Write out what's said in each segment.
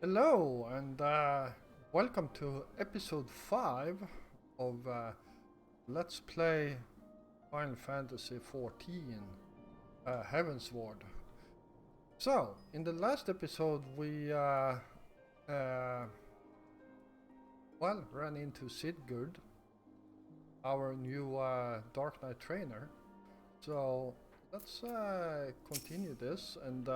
Hello and welcome to episode 5 of Let's Play Final Fantasy XIV Heavensward. So, in the last episode we ran into Sigurd, our new Dark Knight trainer. So, let's continue this and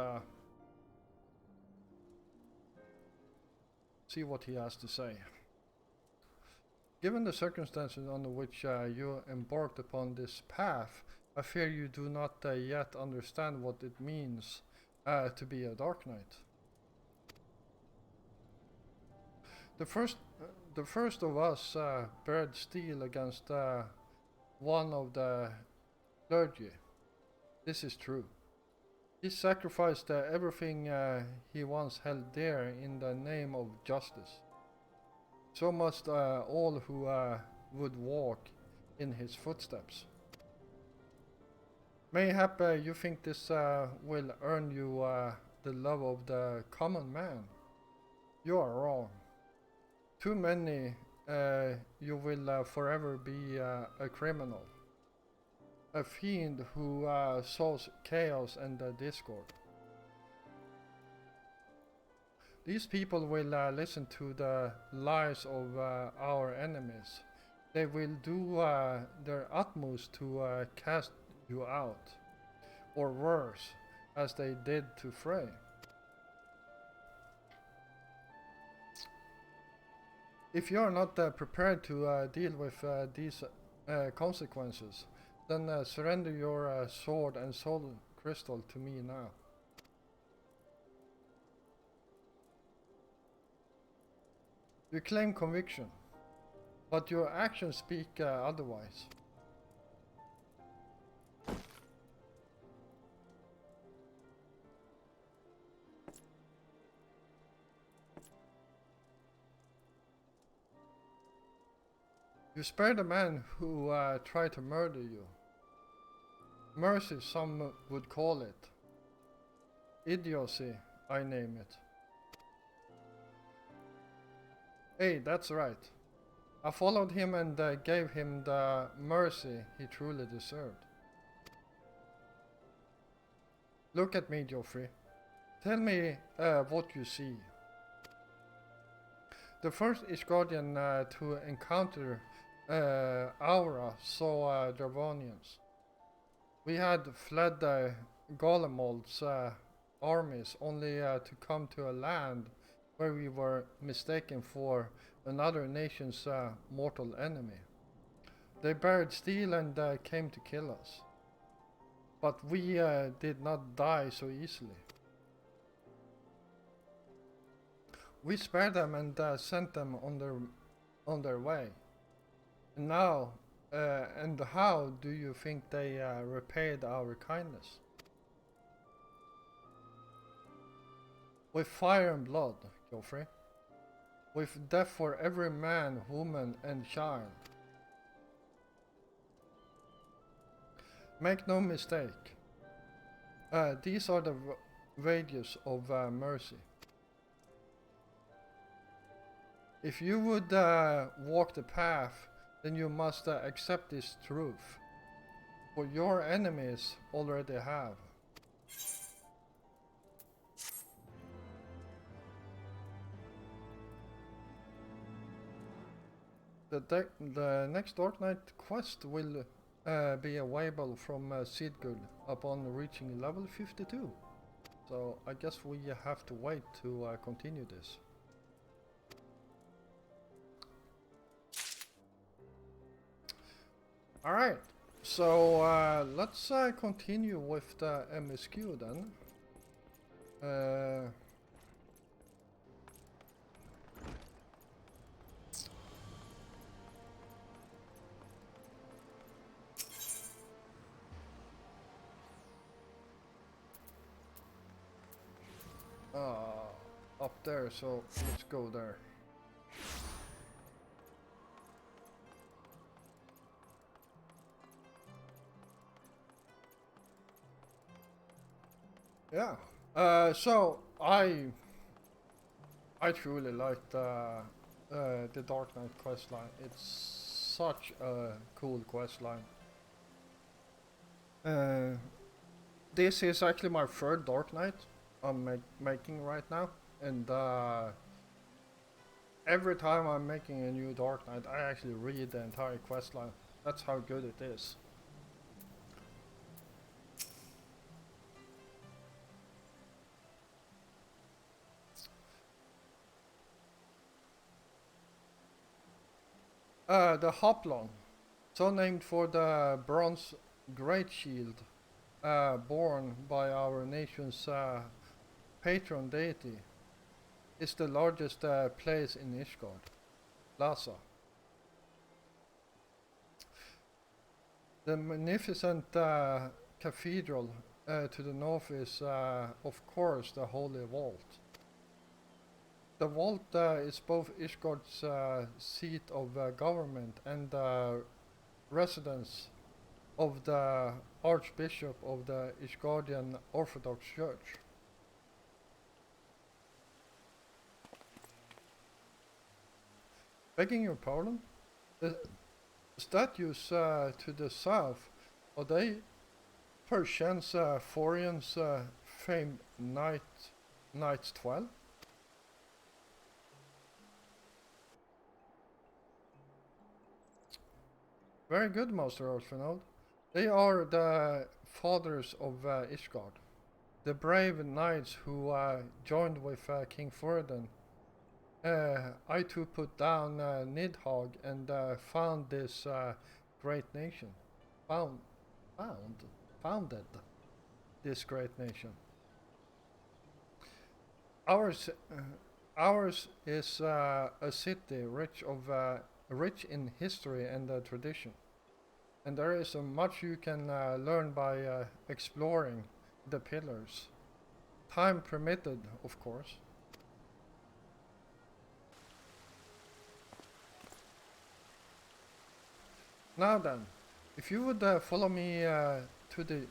see what he has to say. Given the circumstances under which you embarked upon this path, I fear you do not yet understand what it means to be a Dark Knight. The first of us bared steel against one of the clergy. This is true. He sacrificed everything he once held dear in the name of justice. So must all who would walk in his footsteps. Mayhap you think this will earn you the love of the common man. You are wrong. Too many you will forever be a criminal. A fiend who sows chaos and discord. These people will listen to the lies of our enemies. They will do their utmost to cast you out, or worse, as they did to Frey. If you are not prepared to deal with these consequences, then surrender your sword and soul crystal to me now. You claim conviction, but your actions speak otherwise. You spared a man who tried to murder you. Mercy, some would call it. Idiocy, I name it. Hey, that's right. I followed him and gave him the mercy he truly deserved. Look at me, Geoffrey. Tell me what you see. The first Ishgardian to encounter Aura saw Dravonians. We had fled the Golemold's armies only to come to a land where we were mistaken for another nation's mortal enemy. They bared steel and came to kill us. But we did not die so easily. We spared them and sent them on their way. And now, and how do you think they repaid our kindness? With fire and blood, Geoffrey. With death for every man, woman and child. Make no mistake. These are the wages of mercy. If you would walk the path, then you must accept this truth. For your enemies already have. The next Dark Knight quest will be available from Sigurd upon reaching level 52. So I guess we have to wait to continue this. Alright, so let's continue with the MSQ then. Up there, so let's go there. Yeah. So I I truly like the Dark Knight questline. It's such a cool questline. This is actually my third Dark Knight I'm making right now, and every time I'm making a new Dark Knight, I actually read the entire questline. That's how good it is. The Hoplon, so named for the bronze great shield borne by our nation's patron deity, is the largest place in Ishgard, Lhasa. The magnificent cathedral to the north is, of course, the Holy Vault. The vault is both Ishgard's seat of government and residence of the Archbishop of the Ishgardian Orthodox Church. Begging your pardon? The statues to the south, are they perchance Forian's famed Knights 12? Very good, Master Orphanode. They are the fathers of Ishgard, the brave knights who joined with King Furidan. I too put down Nidhogg and found this great nation. Found, founded this great nation. Ours, ours is a city rich in history and tradition, and there is much you can learn by exploring the pillars. Time permitted, of course. Now then, if you would follow me to the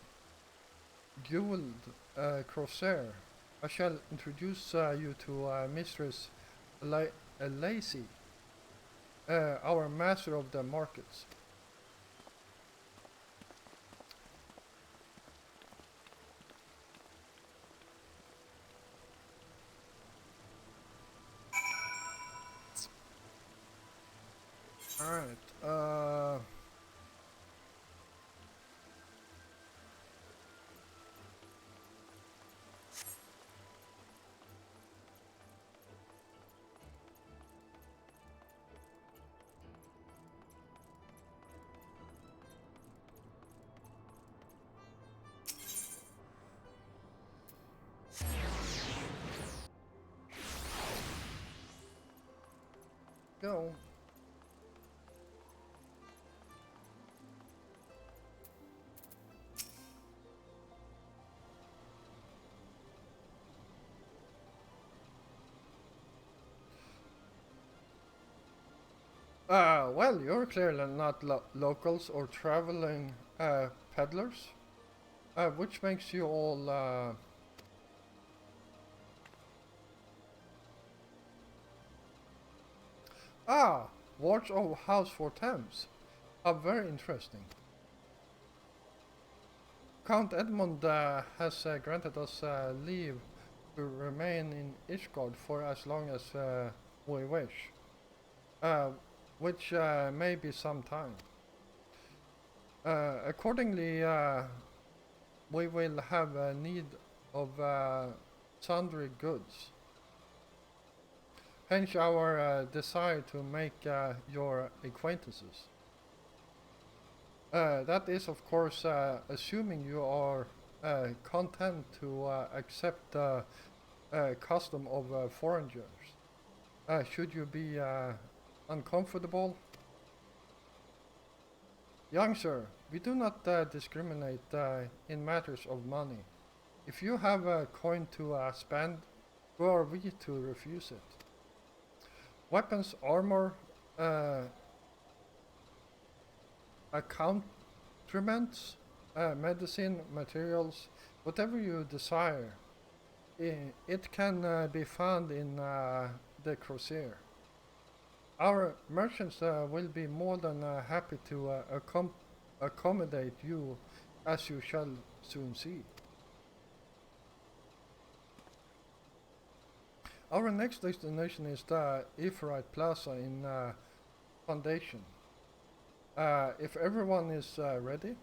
Guild Corsair, I shall introduce you to Mistress Lacey, our master of the markets. Alright, go. Well, you're clearly not locals or traveling peddlers, which makes you all ah, Watch of House for Thames. Are very interesting. Count Edmund has granted us leave to remain in Ishgard for as long as we wish, uh, which may be some time. Accordingly, we will have need of sundry goods. Hence our desire to make your acquaintances. That is, of course, assuming you are content to accept the custom of foreigners. Should you be uncomfortable? Young sir, we do not discriminate in matters of money. If you have a coin to spend, who are we to refuse it? Weapons, armor, accoutrements, medicine, materials, whatever you desire, it can be found in the Crusader. Our merchants will be more than happy to accommodate you, as you shall soon see. Our next destination is the XIV Plaza in Foundation. If everyone is ready.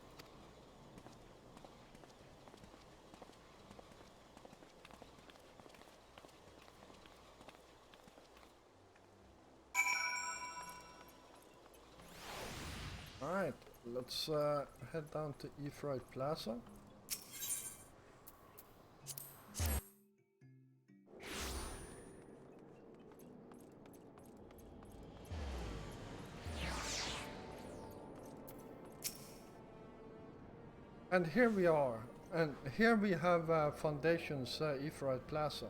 Alright, let's head down to XIV Plaza. And here we are, and here we have Foundation's XIV Plaza.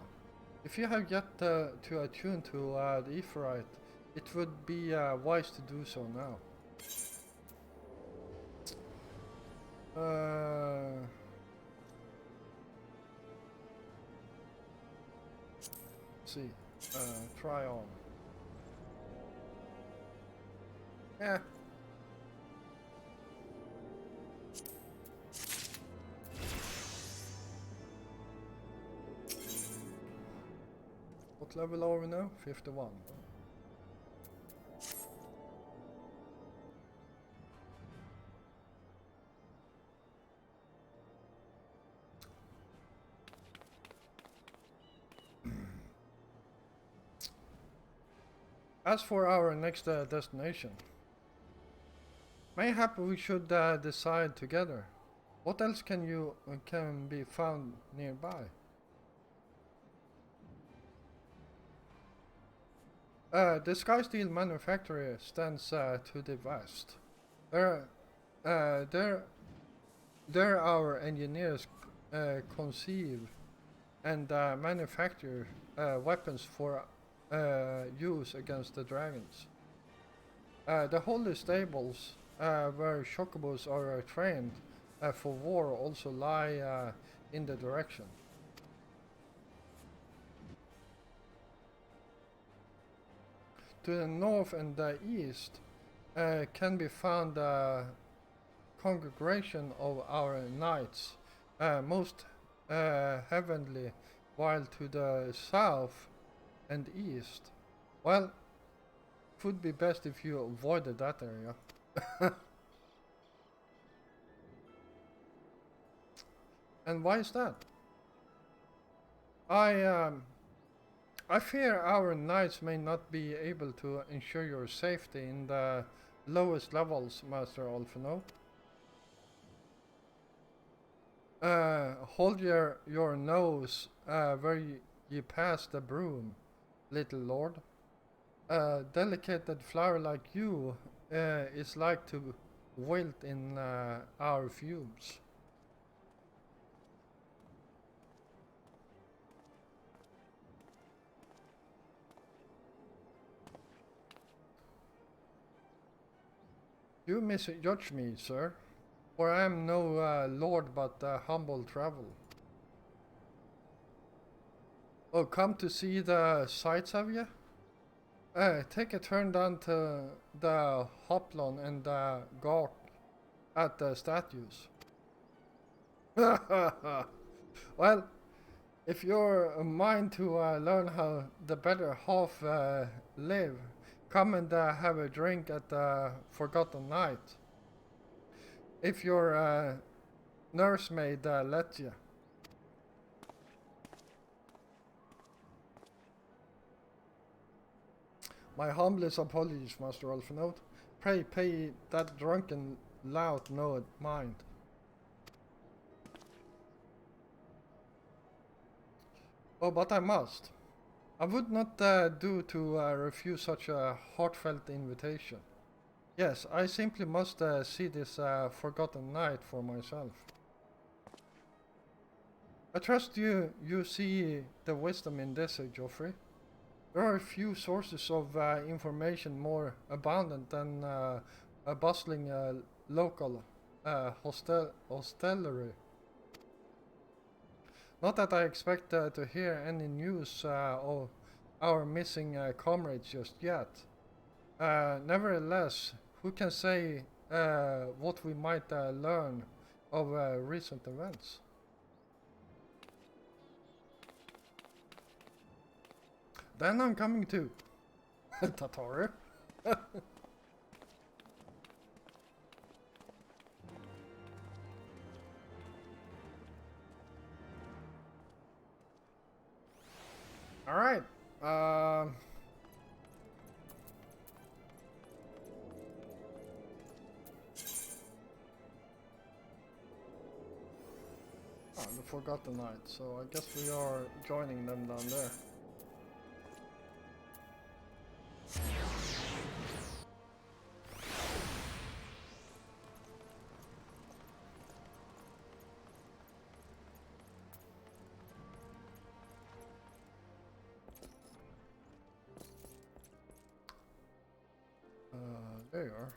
If you have yet to attune to the XIV, it would be wise to do so now. Let's see, try on. Yeah. What level are we now? 51. As for our next destination, mayhap we should decide together. What else can be found nearby? The Sky Steel manufactory stands to the west. There our engineers conceive and manufacture weapons for use against the dragons. The holy stables where chocobos are trained for war also lie in the direction. To the north and the east can be found a congregation of our knights, most heavenly, while to the south and east, well, it would be best if you avoided that area. And why is that? I fear our knights may not be able to ensure your safety in the lowest levels, Master Alphino. Hold your nose where ye pass the broom, little lord. A delicate flower like you is like to wilt in our fumes. You misjudge me, sir, for I am no lord but humble travel. Oh, come to see the sights, have you? Take a turn down to the hoplon and gawk at the statues. Well, if you're a mind to learn how the better half live, come and have a drink at the Forgotten Night. If your nursemaid lets you. My humblest apologies, Master Alphinaud. Pray pay that drunken lout no mind. Oh, but I must. I would not do to refuse such a heartfelt invitation. Yes, I simply must see this Forgotten Night for myself. I trust you see the wisdom in this, Geoffrey. There are few sources of information more abundant than a bustling local hostelry. Not that I expect to hear any news of our missing comrades just yet. Nevertheless, who can say what we might learn of recent events? Then I'm coming too. Tatar. Alright. The Forgotten Knight, so I guess we are joining them down there. There you are.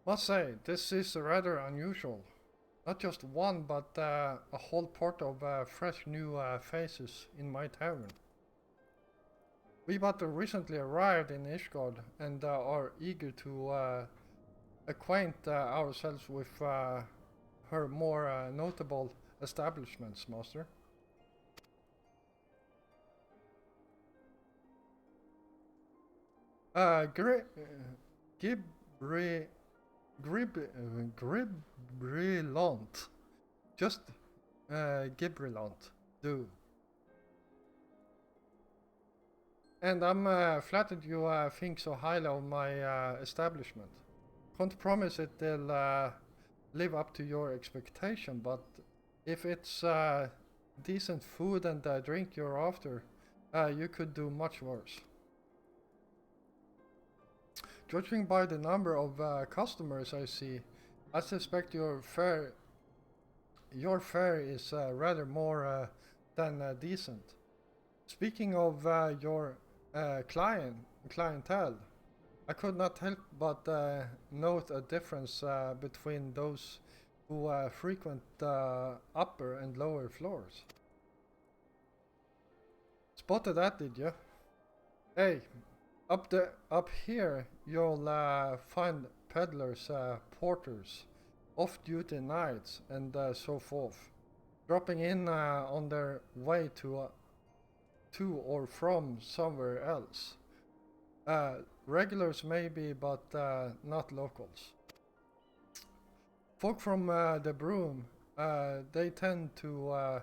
Must say, this is rather unusual. Not just one, but a whole port of fresh new faces in my tavern. We but recently arrived in Ishgard and are eager to acquaint ourselves with her more notable establishments, Master. Gibrillant. Just Gibrillant. Do. And I'm flattered you think so highly of my establishment. Can't promise it'll live up to your expectation, but if it's decent food and drink you're after, you could do much worse. Judging by the number of customers I see, I suspect your fare is rather more than decent. Speaking of your clientele, I could not help but note a difference between those who frequent the upper and lower floors. Spotted that, did you? Hey, up here you'll find peddlers, porters, off-duty knights, and so forth, dropping in on their way to or from somewhere else. Regulars maybe, but not locals. Folk from the Broom, they tend to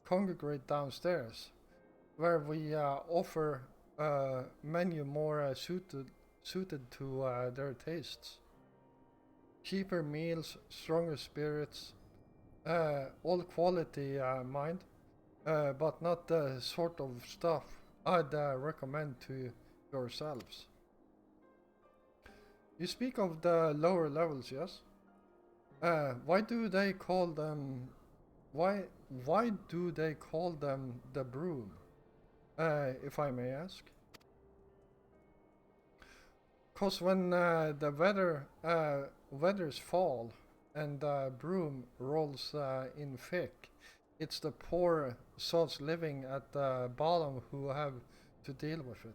congregate downstairs, where we offer a menu more suited to their tastes. Cheaper meals, stronger spirits, all quality, mind, but not the sort of stuff I'd recommend to yourselves. You speak of the lower levels, yes? Why do they call them? Why do they call them the Broom? If I may ask. 'Cause when the weathers fall and the broom rolls in thick, it's the poor souls living at the bottom who have to deal with it.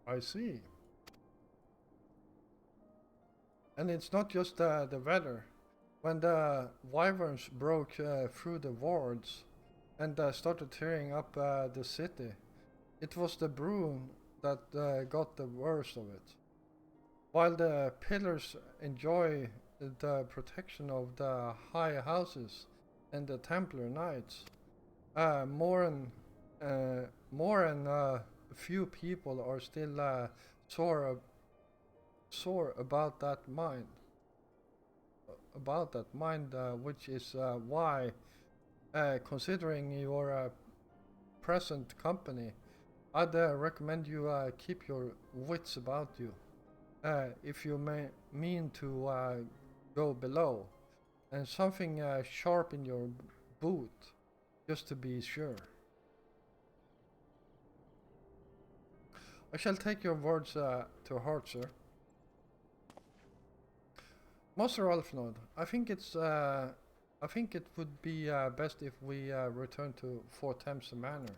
I see. And it's not just the weather. When the wyverns broke through the wards and started tearing up the city, it was the broom that got the worst of it. While the pillars enjoy the protection of the high houses and the Templar Knights, more and a few people are still sore about that mind. Which is why, considering your present company, I'd recommend you keep your wits about you, if you mean to go below, and something sharp in your boot, just to be sure. I shall take your words to heart, sir. Master Alfnod, I think it would be best if we return to Fort Thames Manor.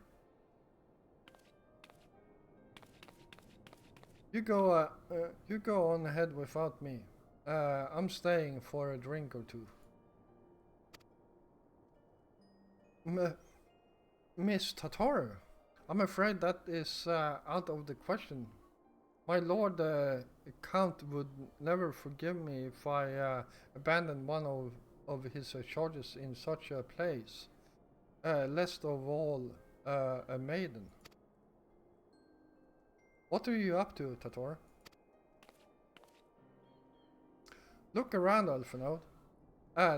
You go on ahead without me. I'm staying for a drink or two. Miss Tataru, I'm afraid that is out of the question. My lord Count would never forgive me if I abandoned one of his charges in such a place, least of all a maiden. What are you up to, Tator? Look around, Alphonode.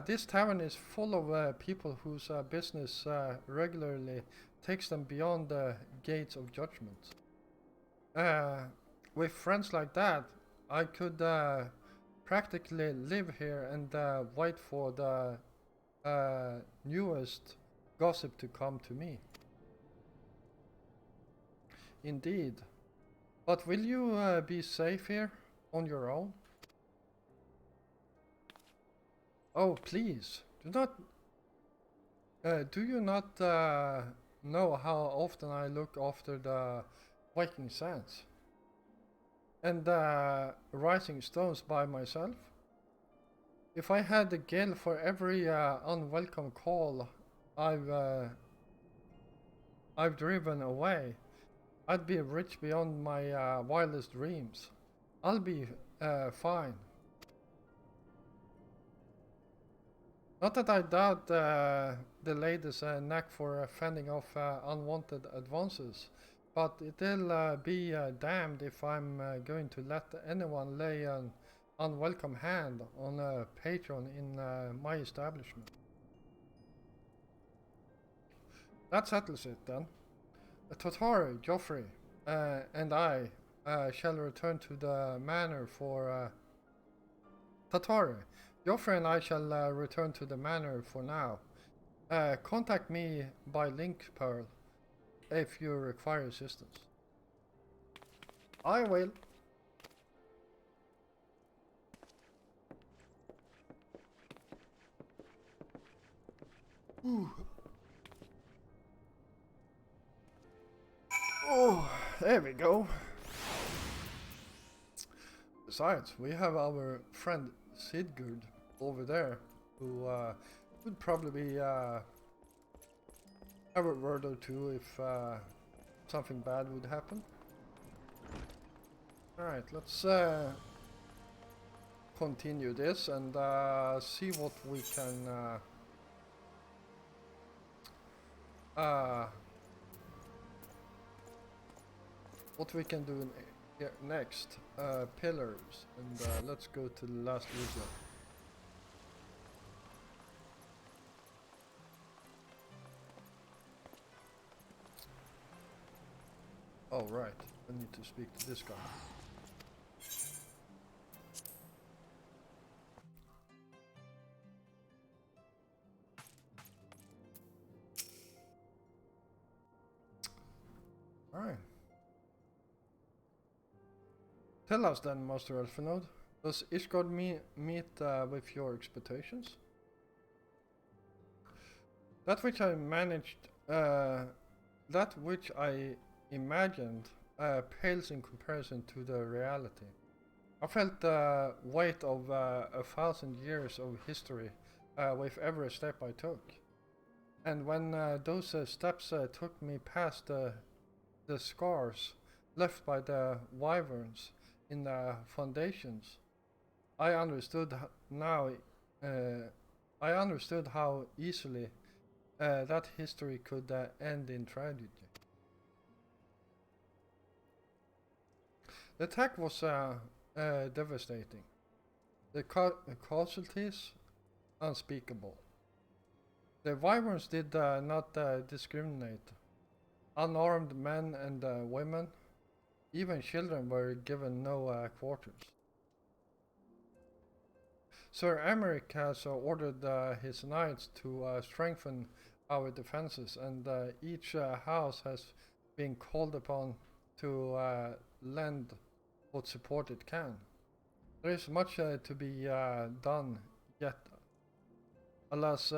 This tavern is full of people whose business regularly takes them beyond the gates of judgment. With friends like that, I could practically live here and wait for the newest gossip to come to me. Indeed. But will you be safe here on your own? Oh, please, do not. Do you not know how often I look after the Viking sands and rising stones by myself? If I had a gale for every unwelcome call I've driven away, I'd be rich beyond my wildest dreams. I'll be fine. Not that I doubt the lady's knack for fending off unwanted advances, but it'll be damned if I'm going to let anyone lay an unwelcome hand on a patron in my establishment. That settles it then. Totari, Joffrey, and I shall return to the manor for Tatari. Joffrey and I shall return to the manor for now. Contact me by link, Pearl, if you require assistance. I will. Ooh. Oh, there we go. Besides, we have our friend Sigurd over there, who would probably have a word or two if something bad would happen. Alright, let's continue this and see what we can do here next. Pillars, and let's go to the last video. Oh right, I need to speak to this guy. Alright. Tell us then, Master Elfinode, does Ishgard meet with your expectations? That which I imagined pales in comparison to the reality. I felt the weight of 1,000 years of history with every step I took. And when those steps took me past the scars left by the wyverns in the foundations, I understood how easily that history could end in tragedy. The attack was devastating. The casualties unspeakable. The wyverns did not discriminate. Unarmed men and women, even children, were given no quarters. Sir Emeric has ordered his knights to strengthen our defenses, and each house has been called upon to lend what support it can. There is much to be done yet, alas,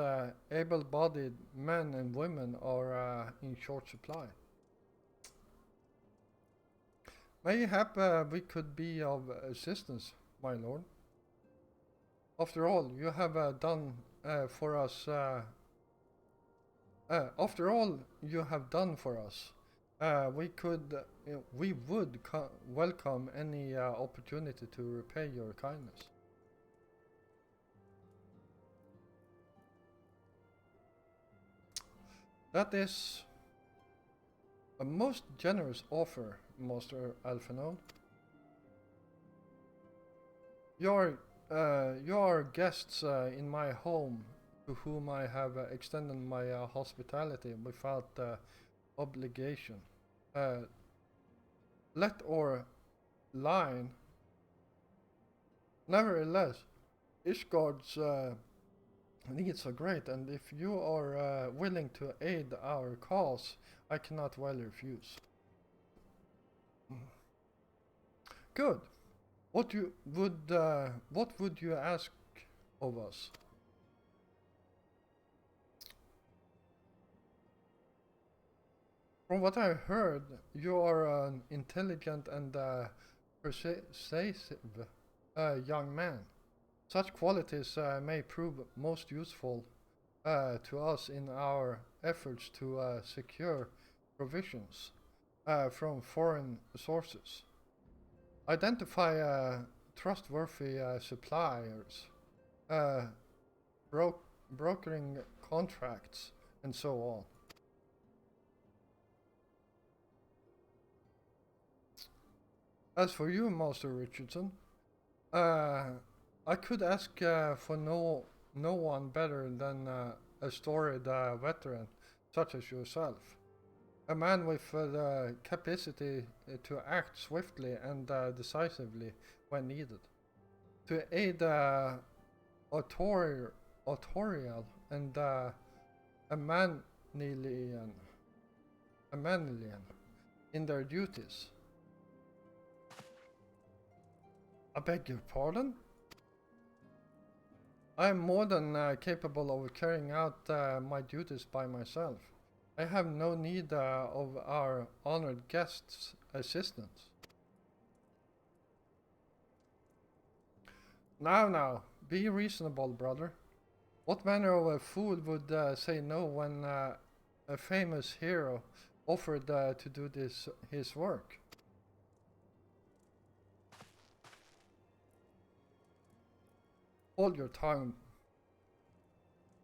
able-bodied men and women are in short supply. Mayhap we could be of assistance, my lord. After all, you have done for us. After all you have done for us, we would welcome any opportunity to repay your kindness. That is a most generous offer, Master Alphinaud. Your guests in my home, to whom I have extended my hospitality without obligation. Let or line. Nevertheless, Ishgard's needs are great, and if you are willing to aid our cause, I cannot well refuse. Good. What would you ask of us? From what I heard, you are an intelligent and persuasive young man. Such qualities may prove most useful to us in our efforts to secure provisions from foreign sources. Identify trustworthy suppliers, brokering contracts, and so on. As for you, Master Richardson, I could ask for no one better than a storied veteran such as yourself. A man with the capacity to act swiftly and decisively when needed. To aid authorial and Amanilian in their duties. I beg your pardon? I am more than capable of carrying out my duties by myself. I have no need of our honored guests' assistance. Now, be reasonable, brother. What manner of a fool would say no when a famous hero offered to do his work? Hold your tongue,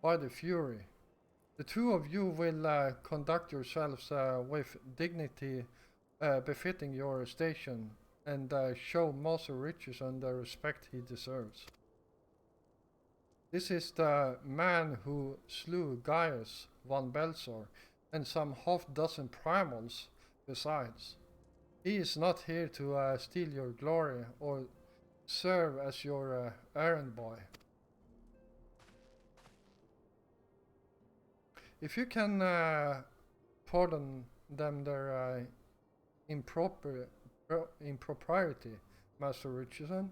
by the Fury. The two of you will conduct yourselves with dignity befitting your station and show Master Richardson the respect he deserves. This is the man who slew Gaius von Belsor and some half-dozen primals besides. He is not here to steal your glory or serve as your errand boy. If you can pardon them their impropriety, Master Richardson,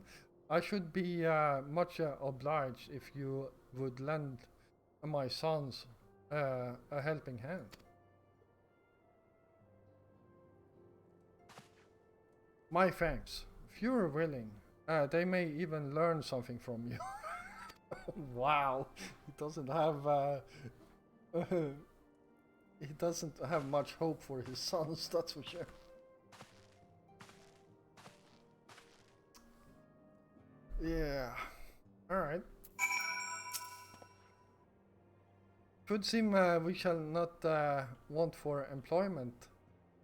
I should be much obliged if you would lend my sons a helping hand. My thanks. If you are willing, they may even learn something from you. Wow, he doesn't have he doesn't have much hope for his sons, that's for sure. Yeah, alright. Could seem we shall not want for employment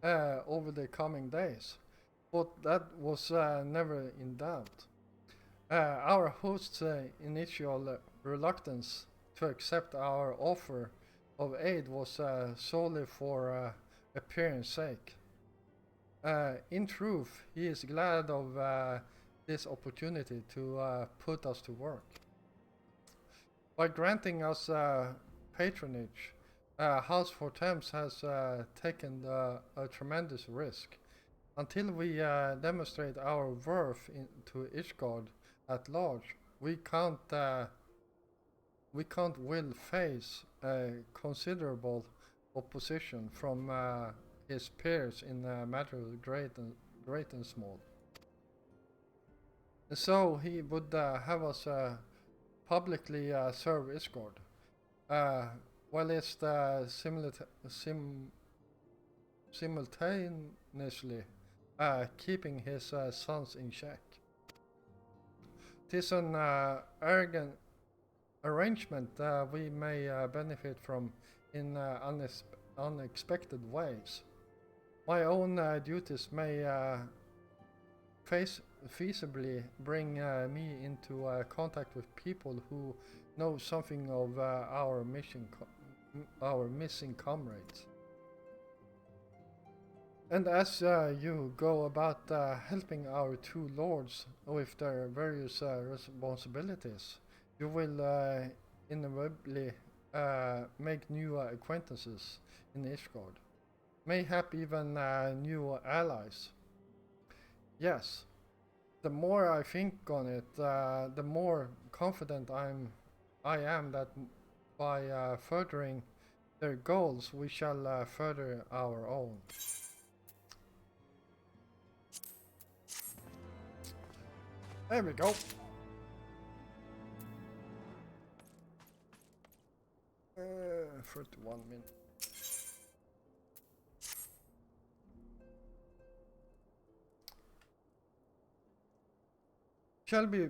over the coming days, but that was never in doubt. Our host's initial reluctance to accept our offer of aid was solely for appearance sake. In truth, he is glad of this opportunity to put us to work. By granting us patronage, House for Thames has taken a tremendous risk. Until we demonstrate our worth to Ishgard, at large, we can't will face a considerable opposition from his peers in matters great and small. And so he would have us publicly serve escort, while it's simultaneously keeping his sons in check. Tis an arrogant arrangement we may benefit from in unexpected ways. My own duties may feasibly bring me into contact with people who know something of our missing comrades. And as you go about helping our two lords with their various responsibilities, you will inevitably make new acquaintances in Ishgard, mayhap even new allies. Yes, the more I think on it, the more confident I am that by furthering their goals, we shall further our own. There we go. 31 minutes. Shall we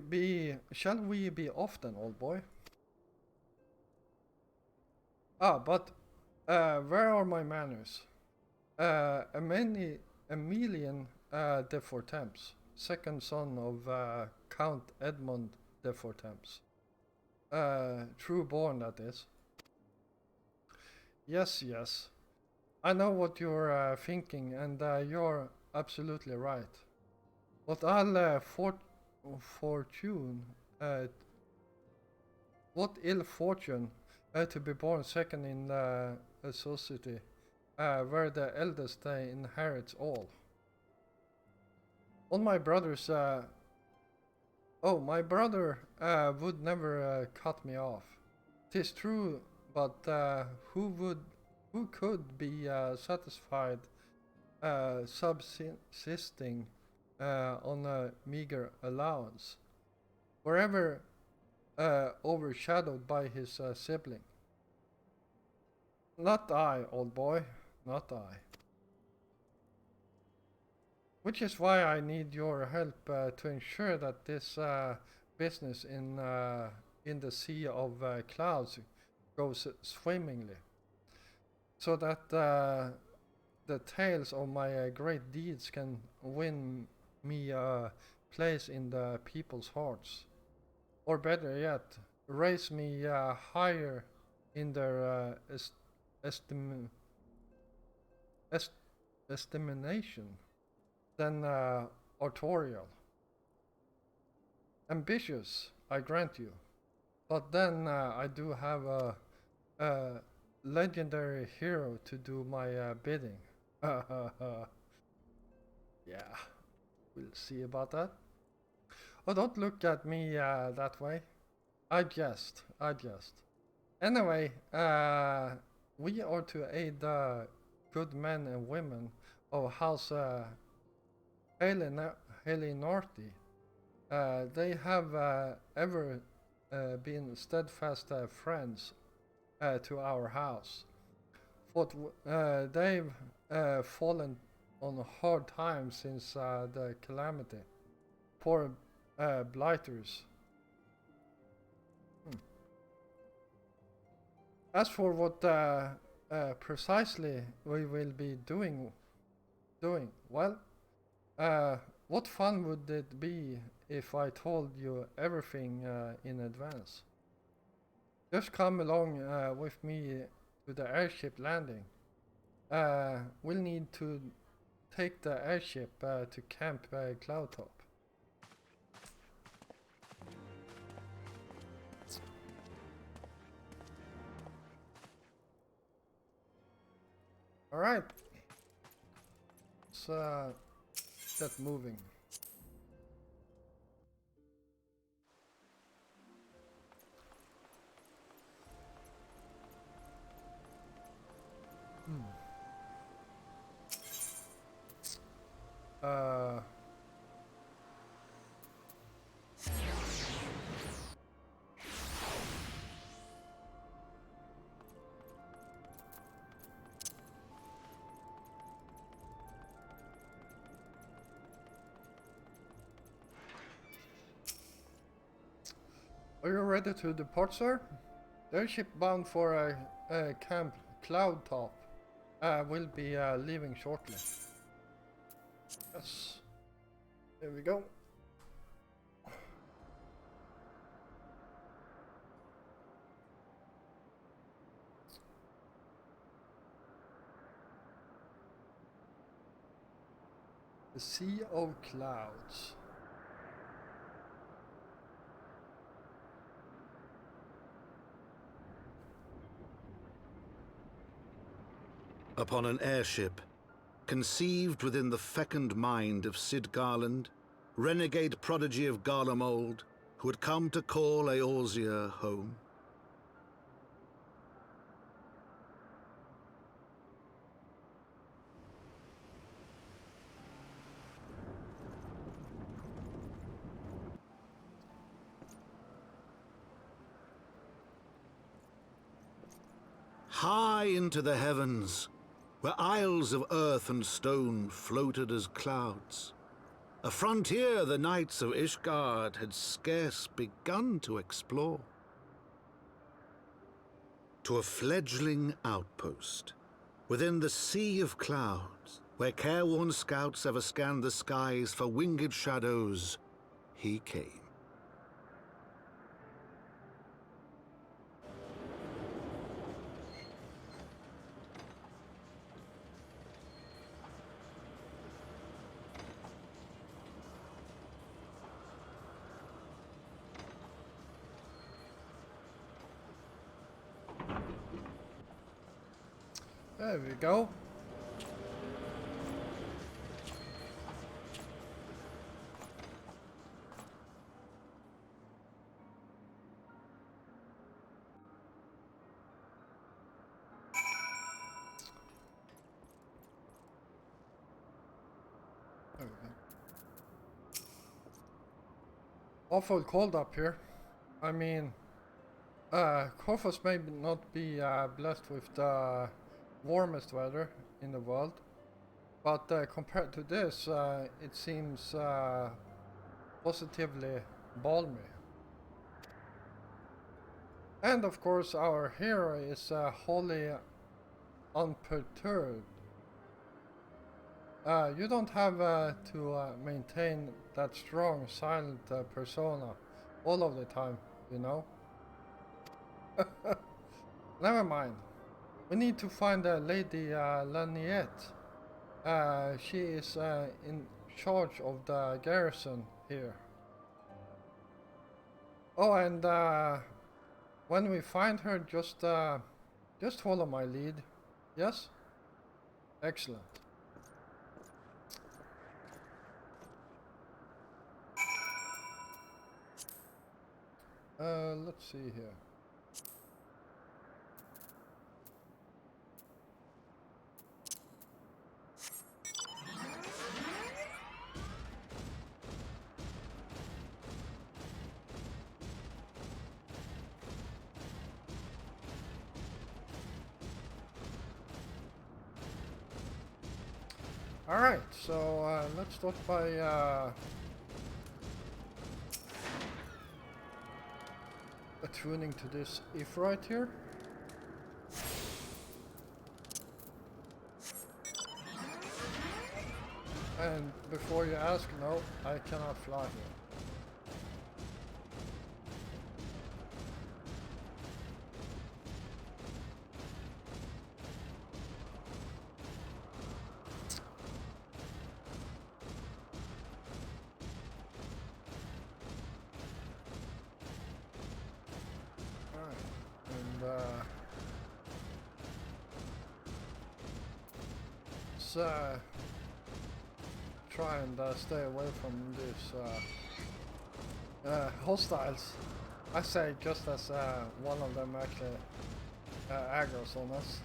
be off then, old boy? Ah, but where are my manners? Emilian de Fortemps, second son of Count Edmond de Fortemps. True born, that is. Yes, yes. I know what you're thinking, and you're absolutely right. What fortune, what ill fortune to be born second in a society where the eldest inherits all. On my brother's, my brother would never cut me off. 'Tis true, but who could be satisfied subsisting on a meager allowance, wherever overshadowed by his sibling? Not I, old boy, not I. Which is why I need your help to ensure that this business in the sea of clouds goes swimmingly, so that the tales of my great deeds can win me a place in the people's hearts, or better yet, raise me higher in their estimation than authorial. Ambitious, I grant you, but then I do have a legendary hero to do my bidding. Yeah, we'll see about that. Oh, don't look at me that way. I jest. Anyway, we are to aid the good men and women of House Helinorti. They have ever been steadfast friends to our house. But they've fallen on hard times since the calamity. Poor blighters. As for what precisely we will be doing, well, what fun would it be if I told you everything in advance? Just come along with me to the airship landing. We'll need to take the airship to Camp Cloudtop. Alright. Let's get moving. Are you ready to depart, sir? The ship bound for Camp Cloud Top will be leaving shortly. Yes. Here we go. The Sea of Clouds. Upon an airship, conceived within the fecund mind of Sid Garland, renegade prodigy of Garlemald, who had come to call Eorzea home. High into the heavens, where isles of earth and stone floated as clouds, a frontier the knights of Ishgard had scarce begun to explore. To a fledgling outpost, within the sea of clouds, where careworn scouts ever scanned the skies for winged shadows, he came. There we go. There we go. Awful cold up here. I mean, Corfus may not be blessed with the warmest weather in the world, but compared to this, it seems positively balmy. And of course, our hero is wholly unperturbed. You don't have to maintain that strong, silent persona all of the time, you know? Never mind. We need to find Lady Laniette. She is in charge of the garrison here. Oh, and when we find her, just follow my lead. Yes? Excellent. Let's see here. Alright, so let's start by attuning to this if right here. And before you ask, no, I cannot fly here. Try and stay away from these hostiles. I say just as one of them actually aggroes on us.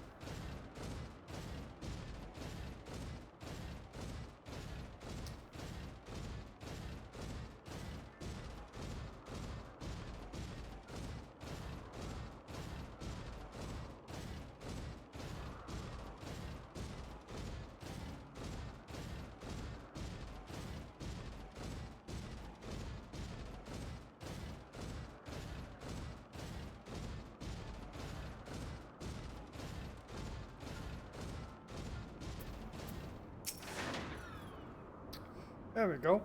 There we go.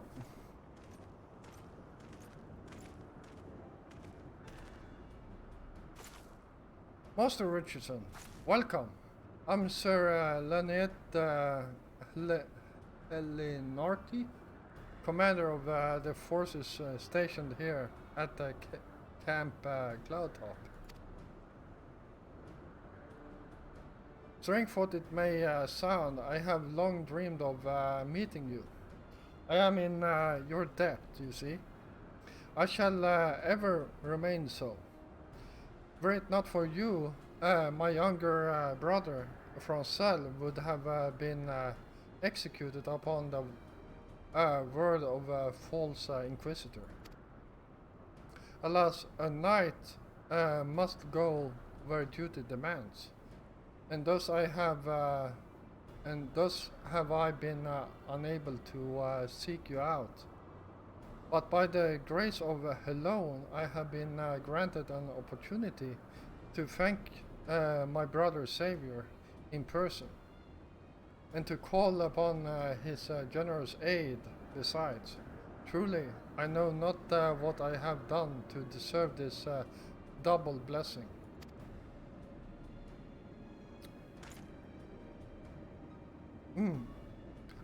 Master Richardson, welcome. I'm Sir Lynette Elinarty, commander of the forces stationed here at the Camp Cloudtop. Strange thought it may sound, I have long dreamed of meeting you. I am in your debt, you see. I shall ever remain so. Were it not for you, my younger brother, Francel, would have been executed upon the word of a false inquisitor. Alas, a knight must go where duty demands, and thus have I been unable to seek you out. But by the grace of alone, I have been granted an opportunity to thank my brother Savior in person, and to call upon his generous aid besides. Truly, I know not what I have done to deserve this double blessing.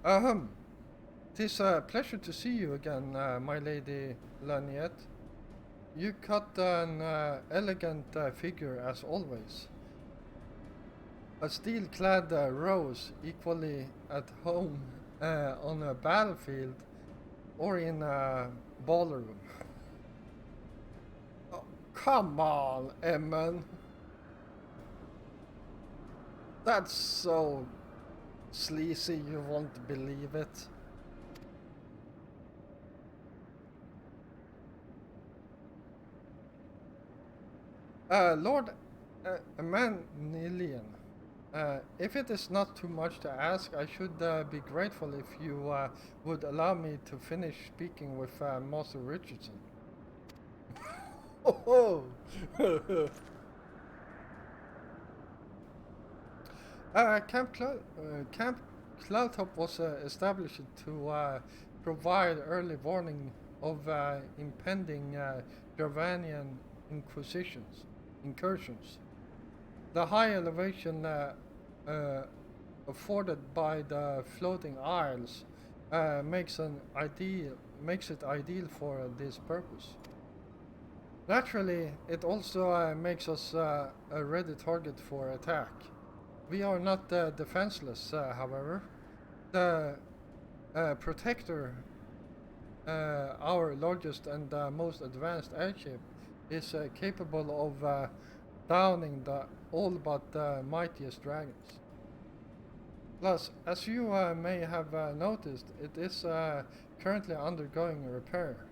Ahem. 'Tis a pleasure to see you again, my lady Laniette. You cut an elegant figure as always. A steel-clad rose equally at home on a battlefield or in a ballroom. Oh, come on, Emmon. That's so sleazy you won't believe it. Lord Manilian, if it is not too much to ask, I should be grateful if you would allow me to finish speaking with Master Richardson. Oh, Camp Cloudtop was established to provide early warning of impending Gervanian incursions. The high elevation afforded by the floating isles makes it ideal for this purpose. Naturally, it also makes us a ready target for attack. We are not defenseless, however. The Protector, our largest and most advanced airship, is capable of downing the all but mightiest dragons. Plus, as you may have noticed, it is currently undergoing repair.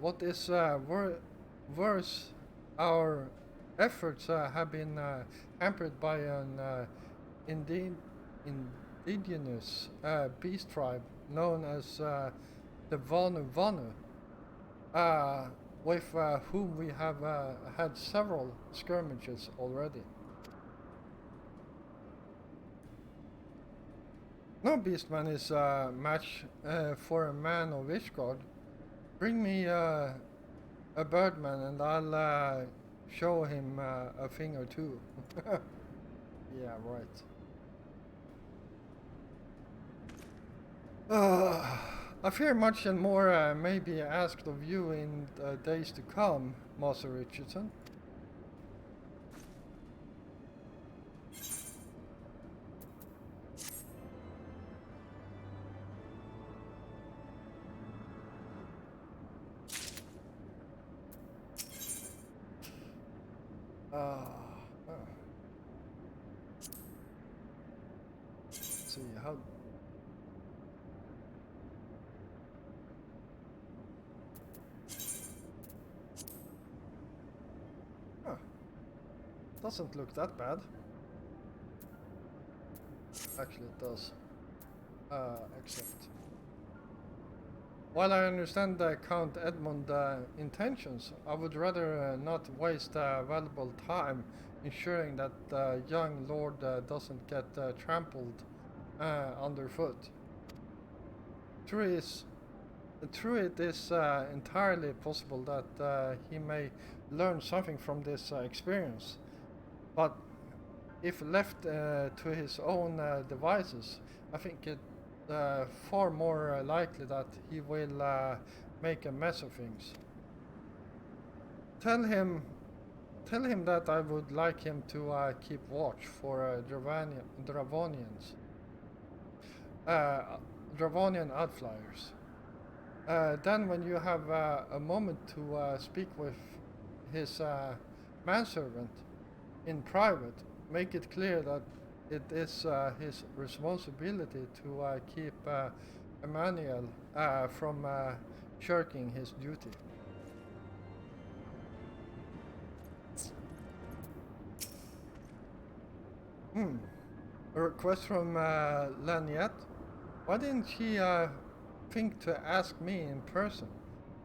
What is worse, our efforts have been hampered by an indigenous beast tribe known as the Vanu Vanu, with whom we have had several skirmishes already. No beastman is a match for a man of Ishgard. Bring me a birdman and I'll show him a thing or two. Yeah, right. I fear much and more may be asked of you in the days to come, Master Richardson. Let's see how. Doesn't look that bad. Actually, it does. Except. While I understand Count Edmund's intentions, I would rather not waste valuable time ensuring that the young lord doesn't get trampled underfoot. through it is entirely possible that he may learn something from this experience. But if left to his own devices, I think it far more likely that he will make a mess of things. Tell him that I would like him to keep watch for Dravonians, Dravonian outflyers. Then when you have a moment to speak with his manservant in private, make it clear that it is his responsibility to keep Emmanuel from shirking his duty. A request from Laniette? Why didn't she think to ask me in person?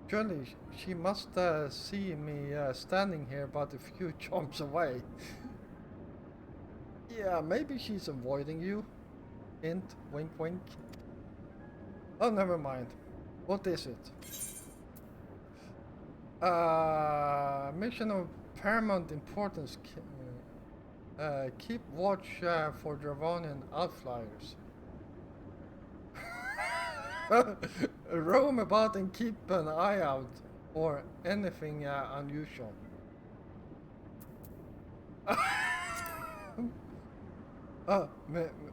Surely she must see me standing here but a few jumps away. Yeah, maybe she's avoiding you. Hint, wink wink. Oh, never mind. What is it? Mission of paramount importance. Keep watch for Dravonian outflyers. Roam about and keep an eye out for anything unusual.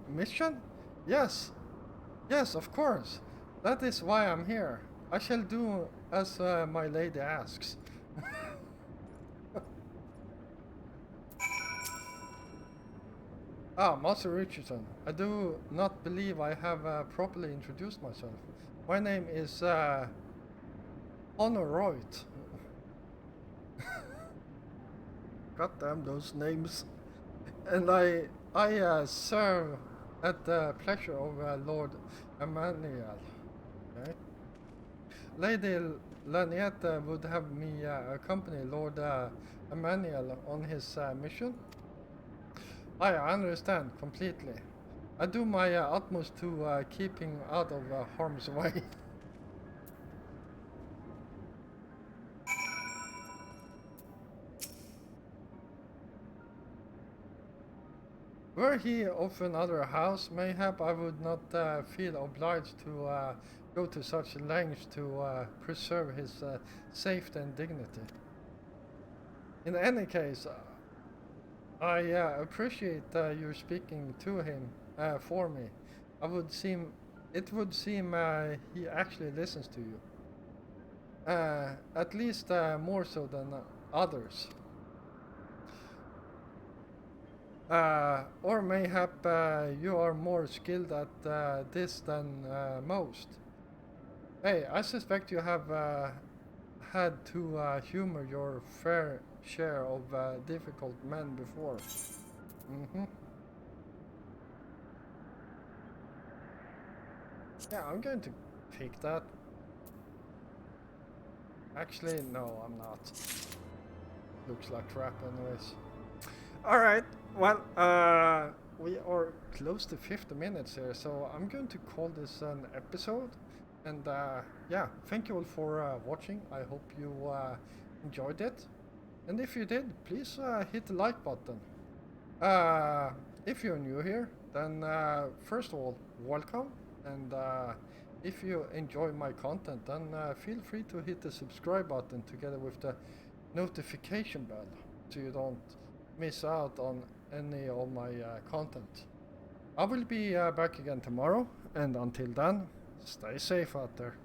Mission? Yes. Yes, of course. That is why I'm here. I shall do as my lady asks. Master Richardson, I do not believe I have properly introduced myself. My name is Honoroyd. God damn those names. And I serve at the pleasure of Lord Emmanuel. Okay. Lady Laniette would have me accompany Lord Emmanuel on his mission. I understand completely. I do my utmost to keep him out of harm's way. Were he of another house, mayhap I would not feel obliged to go to such lengths to preserve his safety and dignity. In any case, I appreciate you speaking to him for me. It would seem he actually listens to you. At least more so than others. Or mayhap you are more skilled at this than most. Hey, I suspect you have had to humor your fair share of difficult men before. Yeah, I'm going to pick that. Actually, no, I'm not. Looks like crap anyways. Alright, well, we are close to 50 minutes here, so I'm going to call this an episode. And yeah, thank you all for watching. I hope you enjoyed it. And if you did, please hit the like button. If you're new here, then first of all, welcome. And if you enjoy my content, then feel free to hit the subscribe button together with the notification bell so you don't miss out on any of my content. I will be back again tomorrow, and until then, stay safe out there.